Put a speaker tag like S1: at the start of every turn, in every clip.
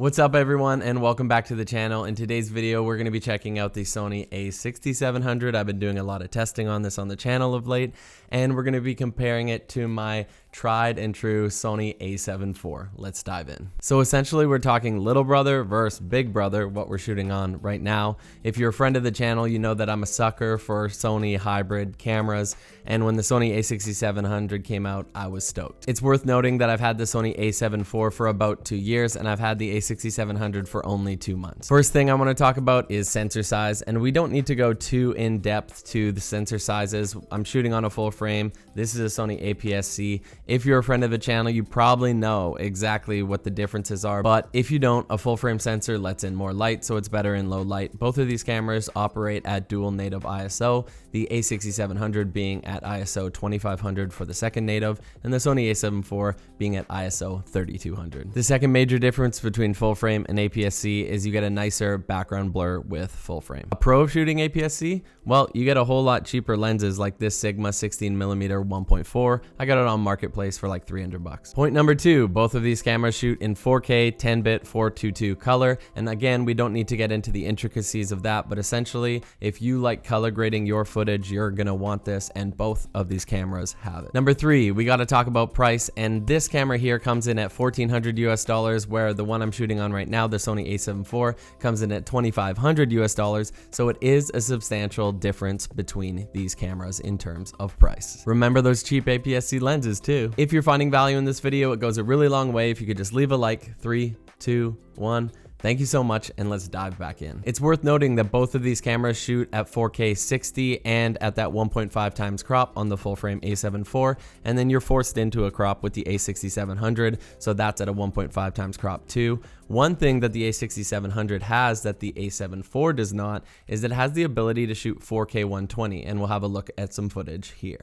S1: What's up everyone, and welcome back to the channel. In today's video we're going to be checking out the Sony A6700. I've been doing a lot of testing on this on the channel of late, and we're going to be comparing it to my tried and true Sony A7IV. Let's dive in. So essentially we're talking little brother versus big brother, what we're shooting on right now. If you're a friend of the channel, you know that I'm a sucker for Sony hybrid cameras, and when the Sony A6700 came out, I was stoked. It's worth noting that I've had the Sony A7IV for about 2 years, and I've had the A6700 for only 2 months. First thing I want to talk about is sensor size, and we don't need to go too in depth to the sensor sizes. I'm shooting on a full frame. This is a Sony APS-C. If you're a friend of the channel, you probably know exactly what the differences are, but if you don't, a full frame sensor lets in more light, so it's better in low light. Both of these cameras operate at dual native ISO, the A6700 being at ISO 2500 for the second native, and the Sony A7IV being at ISO 3200. The second major difference between full frame and APS-C is you get a nicer background blur with full frame. A pro of shooting APS-C? Well, you get a whole lot cheaper lenses like this Sigma 16mm 1.4. I got it on Marketplace for like 300 bucks. Point number 2, both of these cameras shoot in 4K 10-bit 422 color, and again, we don't need to get into the intricacies of that, but essentially, if you like color grading your footage, you're gonna want this, and both of these cameras have it. Number 3, we gotta talk about price, and this camera here comes in at $1,400 US, where the one I'm shooting on right now, the Sony A7IV, comes in at $2,500 US, so it is a substantial difference between these cameras in terms of price. Remember those cheap APS-C lenses too. If you're finding value in this video, it goes a really long way if you could just leave a like. 3, 2, 1. Thank you so much, and let's dive back in. It's worth noting that both of these cameras shoot at 4K 60 and at that 1.5 times crop on the full frame A7IV, and then you're forced into a crop with the A6700, so that's at a 1.5 times crop too. One thing that the A6700 has that the A7IV does not is that it has the ability to shoot 4K 120, and we'll have a look at some footage here.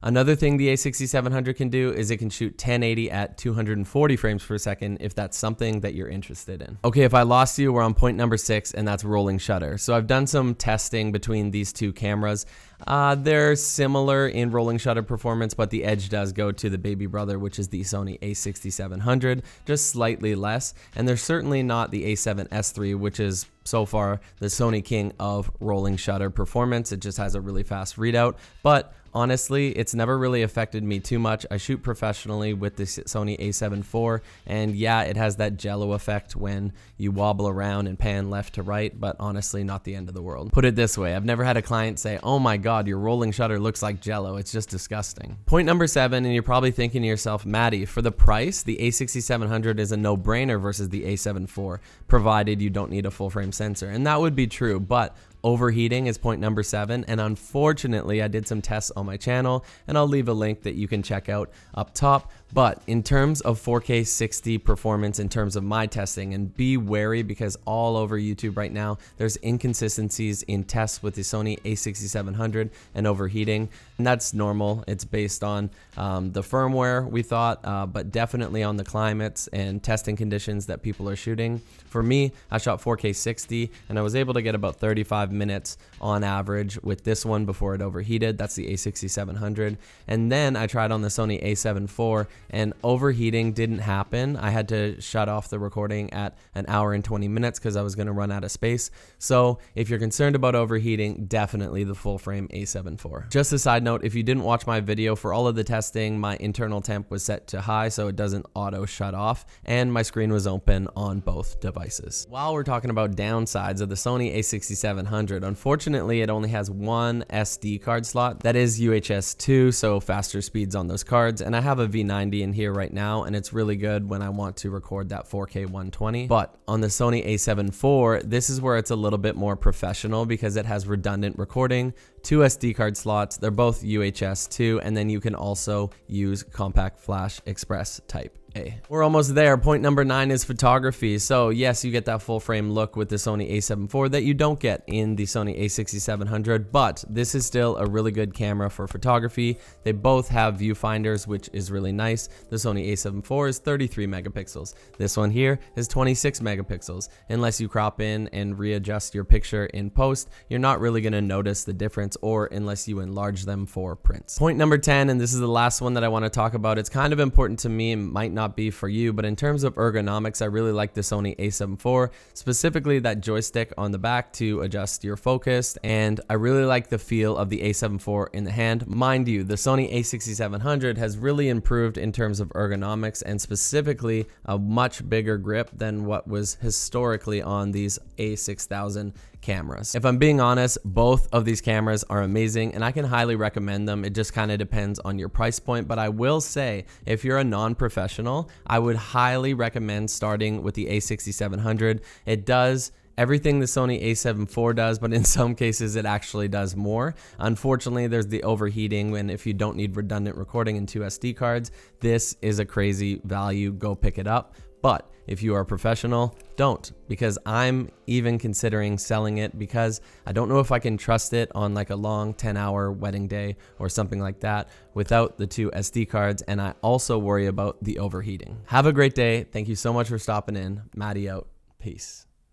S1: Another thing the A6700 can do is it can shoot 1080 at 240 frames per second if that's something that you're interested in. Okay, if I lost you, we're on point number 6, and that's rolling shutter. So I've done some testing between these two cameras. They're similar in rolling shutter performance, but the edge does go to the baby brother, which is the Sony A6700, just slightly less. And they're certainly not the A7S3, which is so far the Sony king of rolling shutter performance. It just has a really fast readout, but honestly, it's never really affected me too much. I shoot professionally with the Sony A7IV, and yeah, it has that jello effect when you wobble around and pan left to right, but honestly, not the end of the world. Put it this way, I've never had a client say, oh my god, your rolling shutter looks like jello. It's just disgusting. Point number 7, and you're probably thinking to yourself, Matty, for the price, the A6700 is a no-brainer versus the A7IV, provided you don't need a full-frame sensor. And that would be true, but overheating is point number 7, and unfortunately I did some tests on my channel, and I'll leave a link that you can check out up top. But in terms of 4K 60 performance, in terms of my testing, and be wary because all over YouTube right now there's inconsistencies in tests with the Sony A6700 and overheating, and that's normal. It's based on the firmware, we thought, but definitely on the climates and testing conditions that people are shooting. For me, I shot 4K 60, and I was able to get about 35 minutes on average with this one before it overheated. That's the A6700. And then I tried on the Sony A7IV, and overheating didn't happen. I had to shut off the recording at 1 hour and 20 minutes because I was going to run out of space. So if you're concerned about overheating, definitely the full frame A7IV. Just a side note, if you didn't watch my video, for all of the testing, my internal temp was set to high so it doesn't auto shut off, and my screen was open on both devices. While we're talking about downsides of the Sony A6700, unfortunately it only has one SD card slot. That is UHS 2, so faster speeds on those cards, and I have a V90 in here right now, and it's really good when I want to record that 4K 120. But on the Sony A7IV, this is where it's a little bit more professional because it has redundant recording, 2 SD card slots, they're both UHS 2, and then you can also use compact flash express type We're almost there. Point number 9 is photography. So yes, you get that full frame look with the Sony A7 IV that you don't get in the Sony A6700, but this is still a really good camera for photography. They both have viewfinders, which is really nice. The Sony A7 IV is 33 megapixels. This one here is 26 megapixels. Unless you crop in and readjust your picture in post, you're not really going to notice the difference, or unless you enlarge them for prints. Point number 10, and this is the last one that I want to talk about. It's kind of important to me, it might not be for you, but in terms of ergonomics, I really like the Sony A7 IV, specifically that joystick on the back to adjust your focus, and I really like the feel of the A7 IV in the hand. Mind you, the Sony A6700 has really improved in terms of ergonomics, and specifically a much bigger grip than what was historically on these A6000 cameras. If I'm being honest, both of these cameras are amazing and I can highly recommend them. It just kind of depends on your price point, but I will say if you're a non-professional, I would highly recommend starting with the A6700. It does everything the Sony A7 IV does, but in some cases it actually does more. Unfortunately, there's the overheating, and if you don't need redundant recording and 2 SD cards, this is a crazy value. Go pick it up. But if you are a professional, don't, because I'm even considering selling it because I don't know if I can trust it on like a long 10-hour wedding day or something like that without the 2 SD cards, and I also worry about the overheating. Have a great day. Thank you so much for stopping in. Matty out. Peace.